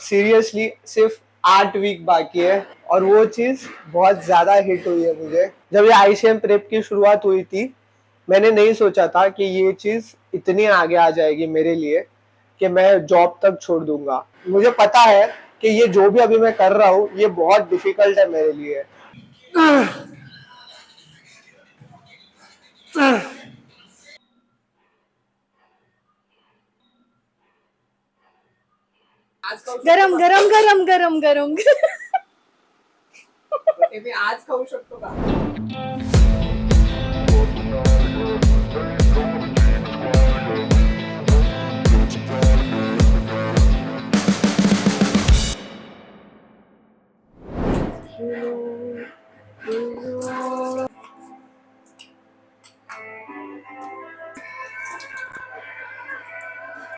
Seriously सिर्फ 8 week बाकी है और वो चीज बहुत ज्यादा हिट हुई है मुझे। जब ये आईसीएम प्रेप की शुरुआत हुई थी, मैंने नहीं सोचा था कि ये चीज इतनी आगे आ जाएगी मेरे लिए कि मैं जॉब तक छोड़ दूंगा। मुझे पता है कि ये जो भी अभी मैं कर रहा हूँ ये बहुत डिफिकल्ट है मेरे लिए। गरम गरम गरम गरम गरम मी आज खाऊ शकतो का?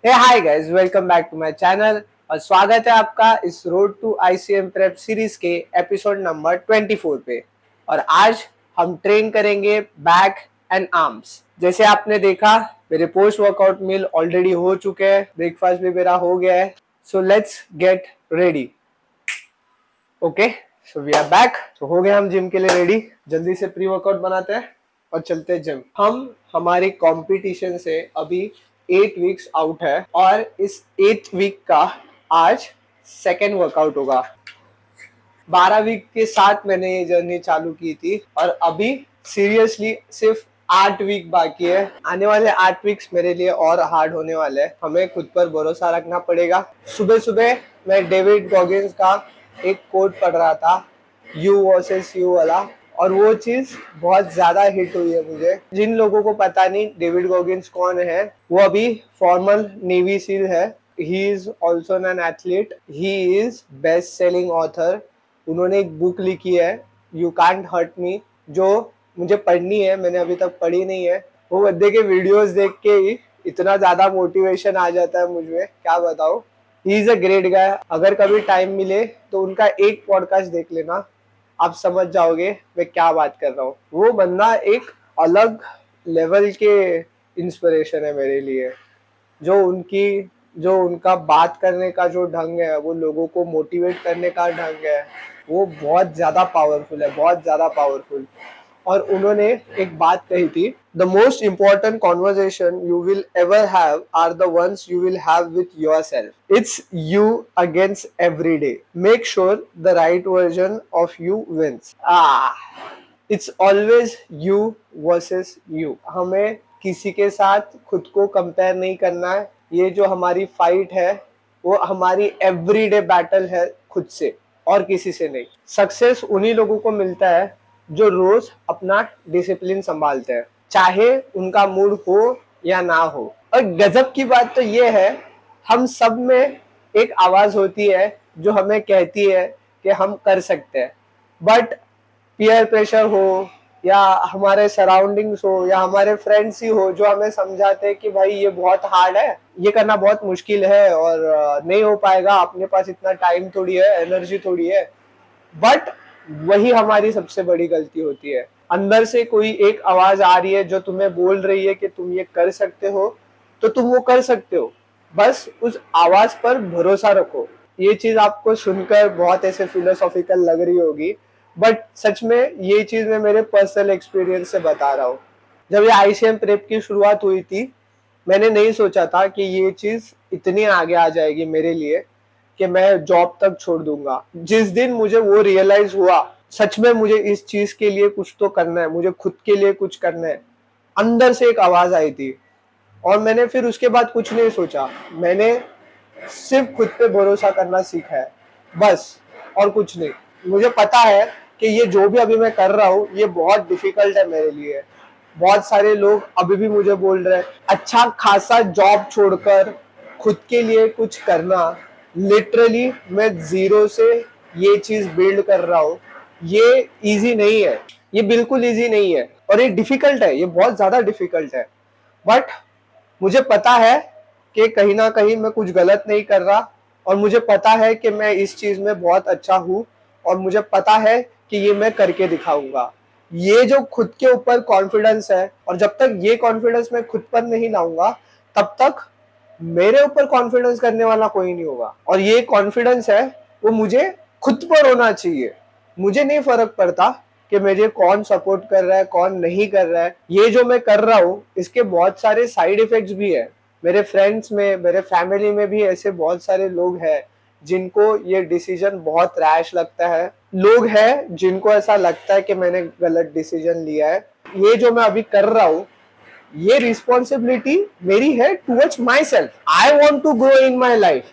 Hey hi guys, welcome back to my channel और स्वागत है आपका इस road to ICM prep series के एपिसोड नंबर 24 पे। और आज हम ट्रेन करेंगे बैक एंड आर्म्स। जैसे आपने देखा, मेरे पोस्ट वर्कआउट मील ऑलरेडी हो चुके हैं, ब्रेकफास्ट भी मेरा हो गया है। So let's get ready. Okay, so we are back. तो हो गए हम जिम के लिए रेडी। जल्दी से प्री वर्कआउट बनाते हैं और चलते हैं जिम। हम हमारे कंपटीशन से अभी 8 वीक्स आउट है और इस 8 वीक का आज सेकेंड वर्कआउट होगा। 12 वीक के साथ मैंने ये जर्नी चालू की थी और अभी सीरियसली सिर्फ 8 वीक बाकी है। आने वाले 8 वीक्स मेरे लिए और हार्ड होने वाले हैं। हमें खुद पर भरोसा रखना पड़ेगा। सुबह सुबह मैं डेविड गॉगिन्स का एक कोट पढ़ रहा था, यू वर्सेस यू वाला, और वो चीज बहुत ज्यादा हिट हुई है मुझे। जिन लोगों को पता नहीं डेविड गॉगिन्स कौन है, वो अभी फॉर्मल नेवी सील है। He is also an athlete, he is best selling author. उन्होंने एक बुक लिखी है, यू कांट हर्ट मी, जो मुझे पढ़नी है, मैंने अभी तक पढ़ी नहीं है। वो बंदे के वीडियोस देख के ही इतना ज्यादा मोटिवेशन आ जाता है मुझ में, क्या बताऊं। He is a great guy. अगर कभी टाइम मिले तो उनका एक पॉडकास्ट देख लेना, आप समझ जाओगे मैं क्या बात कर रहा हूँ। वो बंदा एक अलग लेवल के इंस्पिरेशन है मेरे लिए। जो उनका बात करने का जो ढंग है, वो लोगों को मोटिवेट करने का ढंग है, वो बहुत ज्यादा पावरफुल है, बहुत ज्यादा पावरफुल। और उन्होंने एक बात कही थी, the most important conversation you will ever have are the ones you will have with yourself. It's you against every day. Make sure the right version of you wins. It's always you versus you. हमें किसी के साथ खुद को compare नहीं करना है। ये जो हमारी फाइट है वो हमारी एवरीडे बैटल है, खुद से और किसी से नहीं। सक्सेस उन्हीं लोगों को मिलता है जो रोज अपना डिसिप्लिन संभालते हैं, चाहे उनका मूड हो या ना हो। और गजब की बात तो ये है, हम सब में एक आवाज होती है जो हमें कहती है कि हम कर सकते हैं, बट पीयर प्रेशर हो या हमारे सराउंडिंग्स हो या हमारे फ्रेंड्स ही हो जो हमें समझाते हैं कि भाई ये बहुत हार्ड है, ये करना बहुत मुश्किल है और नहीं हो पाएगा, अपने पास इतना टाइम थोड़ी है, एनर्जी थोड़ी है। बट वही हमारी सबसे बड़ी गलती होती है। अंदर से कोई एक आवाज आ रही है जो तुम्हें बोल रही है कि तुम ये कर सकते हो, तो तुम वो कर सकते हो। बस उस आवाज पर भरोसा रखो। ये चीज आपको सुनकर बहुत ऐसे फिलोसॉफिकल लग रही होगी, बट सच में ये चीज मैं मेरे पर्सनल एक्सपीरियंस से बता रहा हूँ। जब ये आईसीएम प्रेप की शुरुआत हुई थी, मैंने नहीं सोचा था कि ये चीज इतनी आगे आ जाएगी मेरे लिए कि मैं जॉब तक छोड़ दूंगा। जिस दिन मुझे वो रियलाइज हुआ, सच में मुझे इस चीज के लिए कुछ तो करना है, मुझे खुद के लिए कुछ करना है, अंदर से एक आवाज आई थी। और मैंने फिर उसके बाद कुछ नहीं सोचा, मैंने सिर्फ खुद पे भरोसा करना सीखा है, बस, और कुछ नहीं। मुझे पता है कि ये जो भी अभी मैं कर रहा हूँ ये बहुत डिफिकल्ट है मेरे लिए। बहुत सारे लोग अभी भी मुझे बोल रहे हैं, अच्छा खासा जॉब छोड़कर खुद के लिए कुछ करना। लिटरली मैं जीरो से ये चीज बिल्ड कर रहा हूँ। ये इजी नहीं है, ये बिल्कुल इजी नहीं है, और ये डिफिकल्ट है, ये बहुत ज्यादा डिफिकल्ट है। बट मुझे पता है कि कहीं ना कहीं मैं कुछ गलत नहीं कर रहा, और मुझे पता है कि मैं इस चीज में बहुत अच्छा हूँ, और मुझे पता है कि ये मैं करके दिखाऊंगा। ये जो खुद के ऊपर कॉन्फिडेंस है, और जब तक ये कॉन्फिडेंस मैं खुद पर नहीं लाऊंगा तब तक मेरे ऊपर कॉन्फिडेंस करने वाला कोई नहीं होगा। और ये कॉन्फिडेंस है वो मुझे खुद पर होना चाहिए। मुझे नहीं फर्क पड़ता कि मुझे कौन सपोर्ट कर रहा है कौन नहीं कर रहा है। ये जो मैं कर रहा हूँ इसके बहुत सारे साइड इफेक्ट्स भी है। मेरे फ्रेंड्स में मेरे फैमिली में भी ऐसे बहुत सारे लोग हैं जिनको ये डिसीजन बहुत रैश लगता है। लोग हैं जिनको ऐसा लगता है कि मैंने गलत डिसीजन लिया है। ये जो मैं अभी कर रहा हूँ ये रिस्पॉन्सिबिलिटी मेरी है towards my self. I want to grow in my life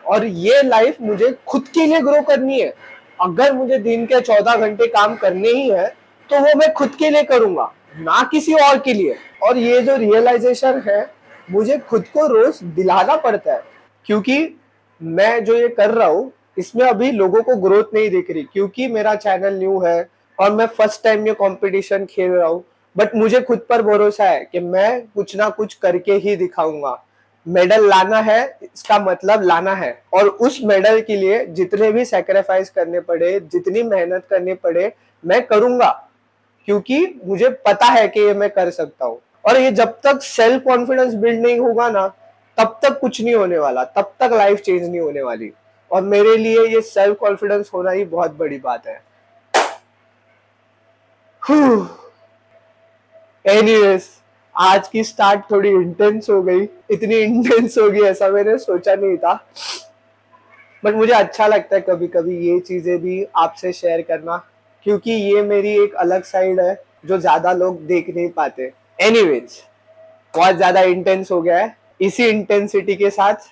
और ये लाइफ मुझे खुद के लिए ग्रो करनी है। अगर मुझे दिन के 14 घंटे काम करने ही है तो वो मैं खुद के लिए करूंगा ना किसी और के लिए। और ये जो रियलाइजेशन है मुझे खुद को रोज दिलाना पड़ता है क्योंकि मैं जो ये कर रहा हूँ इसमें अभी लोगों को ग्रोथ नहीं दिख रही क्योंकि मेरा चैनल न्यू है और मैं फर्स्ट टाइम ये कंपटीशन खेल रहा हूँ। बट मुझे खुद पर भरोसा है कि मैं कुछ ना कुछ करके ही दिखाऊंगा। मेडल लाना है इसका मतलब लाना है और उस मेडल के लिए जितने भी सेक्रीफाइस करने पड़े जितनी मेहनत करनी पड़े मैं करूंगा क्योंकि मुझे पता है कि ये मैं कर सकता हूँ। और ये जब तक सेल्फ कॉन्फिडेंस बिल्ड नहीं होगा ना तब तक कुछ नहीं होने वाला, तब तक लाइफ चेंज नहीं होने वाली। और मेरे लिए ये सेल्फ कॉन्फिडेंस होना ही बहुत बड़ी बात है। एनीवेज आज की स्टार्ट थोड़ी इंटेंस हो गई। इतनी इंटेंस होगी ऐसा मैंने सोचा नहीं था। बट मुझे अच्छा लगता है कभी कभी ये चीजें भी आपसे शेयर करना क्योंकि ये मेरी एक अलग साइड है जो ज्यादा लोग देख नहीं पाते। एनीवेज बहुत ज्यादा इंटेंस हो गया है। इसी इंटेंसिटी के साथ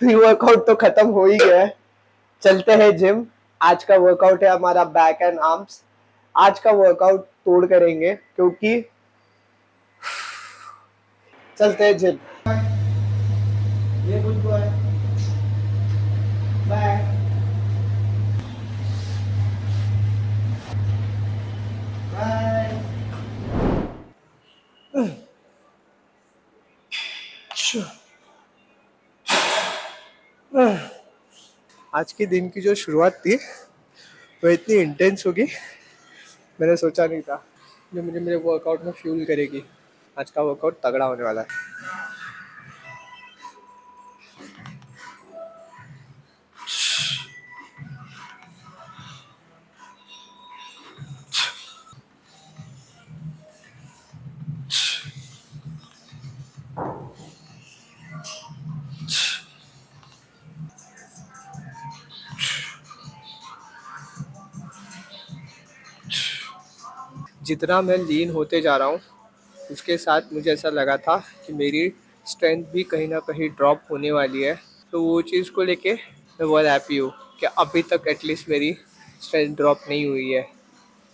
प्री वर्कआउट तो खत्म हो ही गया है। चलते हैं जिम। आज का वर्कआउट है हमारा बैक एंड आर्म्स। आज का वर्कआउट तोड़ करेंगे क्योंकि चलते हैं जिम। ये गुड बॉय। बाय। बाय। आज के दिन की जो शुरुआत थी वो इतनी इंटेंस होगी मैंने सोचा नहीं था। जो मुझे मेरे वर्कआउट में फ्यूल करेगी। आज का वर्कआउट तगड़ा होने वाला है। जितना मैं लीन होते जा रहा हूँ उसके साथ मुझे ऐसा लगा था कि मेरी स्ट्रेंथ भी कहीं ना कहीं ड्रॉप होने वाली है। तो वो चीज़ को लेके मैं बहुत हैप्पी हूँ कि अभी तक एटलीस्ट मेरी स्ट्रेंथ ड्रॉप नहीं हुई है।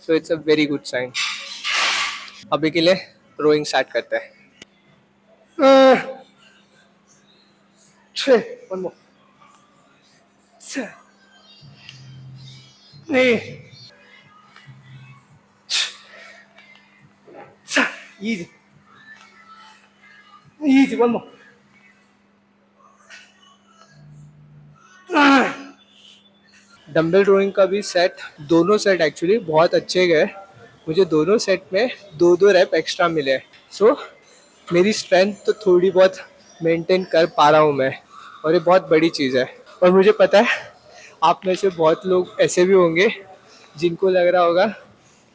So it's a very good sign. अभी के लिए रोइंग स्टार्ट करते हैं। one more. नहीं। Easy. Easy, one more. Dumbbell rowing का भी सेट, दोनों सेट एक्चुअली बहुत अच्छे गए। मुझे दोनों सेट में 2-2 रैप एक्स्ट्रा मिले। सो मेरी स्ट्रेंथ तो थोड़ी बहुत मेंटेन कर पा रहा हूँ मैं और ये बहुत बड़ी चीज़ है। और मुझे पता है आप में से बहुत लोग ऐसे भी होंगे जिनको लग रहा होगा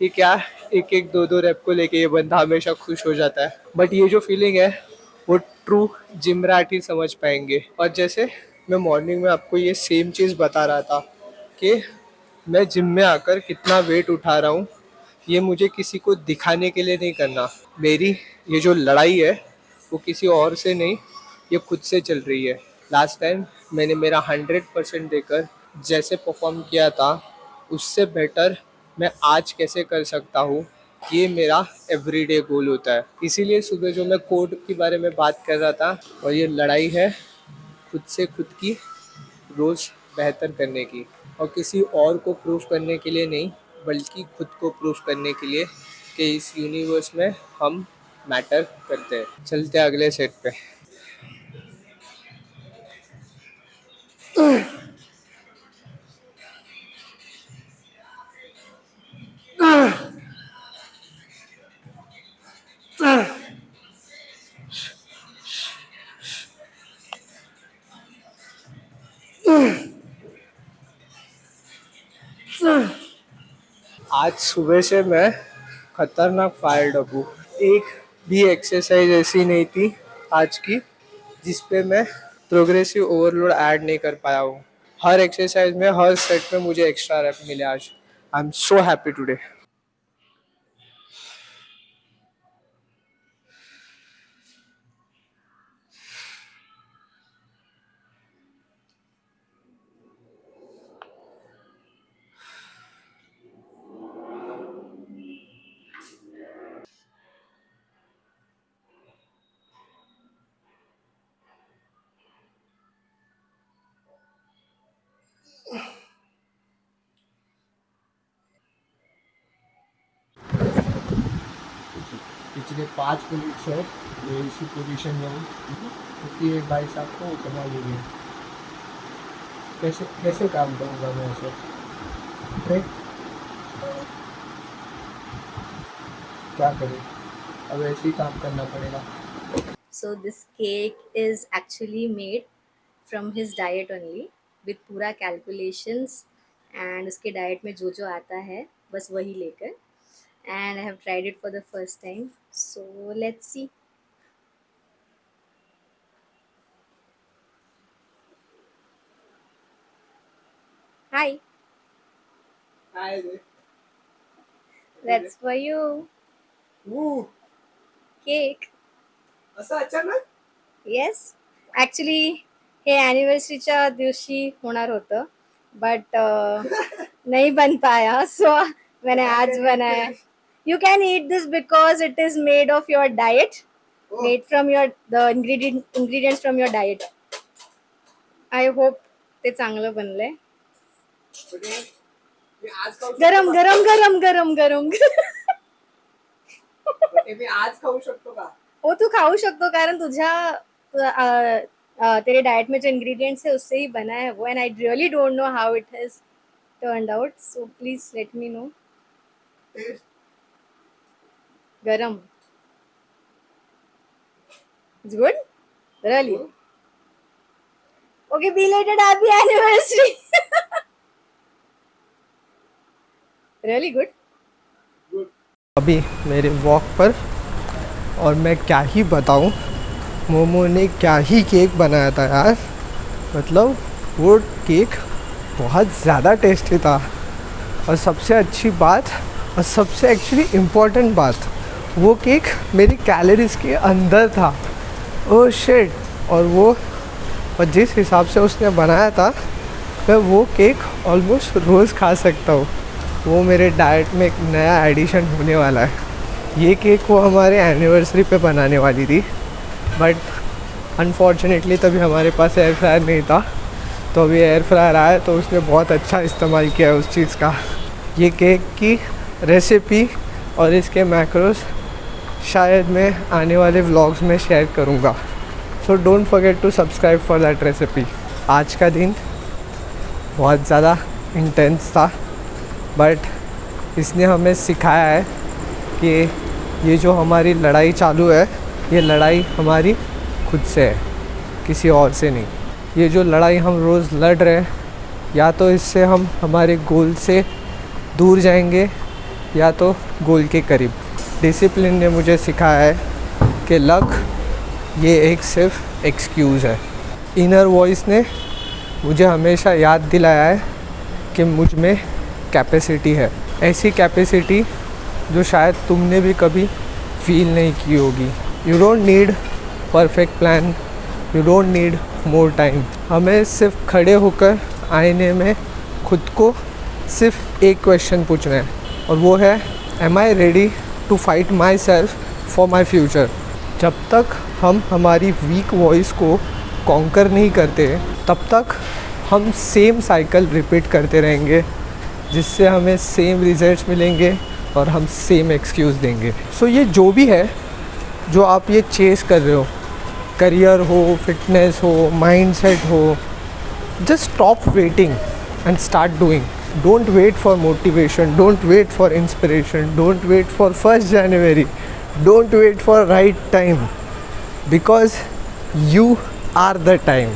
कि क्या एक एक 2-2 रैप को लेके ये बंदा हमेशा खुश हो जाता है। बट ये जो फीलिंग है वो ट्रू जिम रैट ही समझ पाएंगे। और जैसे मैं मॉर्निंग में आपको ये सेम चीज़ बता रहा था कि मैं जिम में आकर कितना वेट उठा रहा हूँ, ये मुझे किसी को दिखाने के लिए नहीं करना। मेरी ये जो लड़ाई है वो किसी और से नहीं, ये खुद से चल रही है। लास्ट टाइम मैंने मेरा 100% देकर जैसे परफॉर्म किया था उससे बेटर मैं आज कैसे कर सकता हूँ, ये मेरा एवरीडे गोल होता है। इसीलिए सुबह जो मैं कोड के बारे में बात कर रहा था और ये लड़ाई है खुद से खुद की रोज़ बेहतर करने की। और किसी और को प्रूफ करने के लिए नहीं बल्कि खुद को प्रूफ करने के लिए कि इस यूनिवर्स में हम मैटर करते हैं। चलते हैं अगले सेट पे। आज सुबह से मैं खतरनाक फायर्ड अप हूँ। एक भी एक्सरसाइज ऐसी नहीं थी आज की जिस पे मैं प्रोग्रेसिव ओवरलोड ऐड नहीं कर पाया हूँ। हर एक्सरसाइज में, हर सेट में मुझे एक्स्ट्रा रैप मिले आज। I am so happy today. पिछले 5 मिनट से ये इसी पोजीशन में हूँ क्योंकि एक भाई साहब को उतना लीजिए। कैसे कैसे काम करूँगा मैं ऐसे? क्या करूँ? अब ऐसे ही काम करना पड़ेगा। So this cake is actually made from his diet only with पूरा calculations and उसके diet में जो जो आता है बस वही लेकर, and I have tried it for the first time. So let's see. Hi, काय रे? that's for you. Cake. असं अचानक? येस ॲक्च्युली हे ॲनिव्हर्सरीच्या दिवशी होणार होतं बट नहीं बन पाया सो मैंने आज बनाया. You can eat this because it is made of your diet, made from your the ingredients from your diet. I hope ते चांगलं बनलंय. मी आज खाऊ गरम गरम गरम गरम गरम. मी आज खाऊ शकतो का? वो तू खाऊ शकतो कारण तुझ्या तेरे डाइट में जो इंग्रेडिएंट्स है उससे ही बना है वो, and I really don't know how it has turned out, so please let me know. Taste गरम. It's good really. Okay, belated happy anniversary. Really good. अभी मेरे वॉक पर, और मैं क्या ही बताऊं, मोमो ने क्या ही केक बनाया था यार. मतलब वो केक बहुत ज़्यादा टेस्टी था. और सबसे अच्छी बात और सबसे एक्चुअली इम्पोर्टेंट बात, वो केक मेरी कैलोरीज के अंदर था. Oh shit. और जिस हिसाब से उसने बनाया था मैं वो केक ऑलमोस्ट रोज़ खा सकता हूँ. वो मेरे डाइट में एक नया एडिशन होने वाला है. ये केक वो हमारे एनिवर्सरी पे बनाने वाली थी बट अनफॉर्चुनेटली तभी हमारे पास एयर फ्रायर नहीं था. तो अभी एयर फ्रायर आया तो उसने बहुत अच्छा इस्तेमाल किया है उस चीज़ का. ये केक की रेसिपी और इसके मैक्रोस शायद मैं आने वाले व्लॉग्स में शेयर करूँगा. So don't forget to subscribe for that recipe. आज का दिन बहुत ज़्यादा इंटेंस था बट इसने हमें सिखाया है कि ये जो हमारी लड़ाई चालू है, ये लड़ाई हमारी खुद से है, किसी और से नहीं. ये जो लड़ाई हम रोज़ लड़ रहे हैं, या तो इससे हम हमारे गोल से दूर जाएंगे या तो गोल के करीब. डिसिप्लिन ने मुझे सिखाया है कि लक ये एक सिर्फ एक्सक्यूज़ है. इनर वॉइस ने मुझे हमेशा याद दिलाया है कि मुझ में कैपेसिटी है. ऐसी कैपेसिटी जो शायद तुमने भी कभी फील नहीं की होगी. You don't need perfect plan, you don't need more time. हमें सिर्फ खड़े होकर आईने में खुद को सिर्फ एक क्वेश्चन पूछना है और वो है, am I ready to fight my self for my future. जब तक हम हमारी वीक वॉइस को कॉन्कर नहीं करते तब तक हम सेम साइकिल रिपीट करते रहेंगे जिससे हमें सेम रिजल्ट्स मिलेंगे और हम सेम एक्सक्यूज़ देंगे. सो ये जो भी है जो आप ये चेस कर रहे हो, करियर हो, फिटनेस हो, माइंडसेट हो, just stop waiting and start doing. Don't wait for motivation, don't wait for inspiration, don't wait for 1st January, don't wait for right time, because you are the time.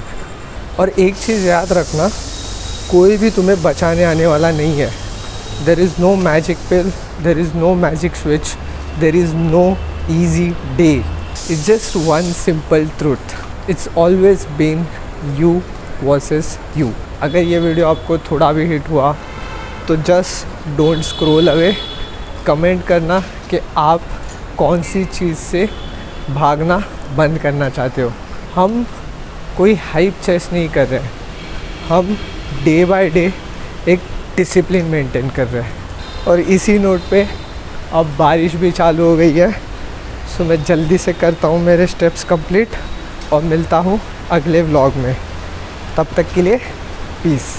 और एक चीज़ याद रखना, कोई भी तुम्हें बचाने आने वाला नहीं है. There is no magic pill, there is no magic switch, there is no easy day. It's just one simple truth. It's always been you versus you. अगर ये वीडियो आपको थोड़ा भी हिट हुआ तो just don't scroll away. Comment करना कि आप कौन सी चीज़ से भागना बंद करना चाहते हो. हम कोई हाइप चेस नहीं कर रहे हैं, हम डे बाय डे एक डिसिप्लिन मेंटेन कर रहे हैं. और इसी नोट पे अब बारिश भी चालू हो गई है, सो मैं जल्दी से करता हूँ मेरे स्टेप्स कंप्लीट और मिलता हूँ अगले व्लॉग में. तब तक के लिए पीस.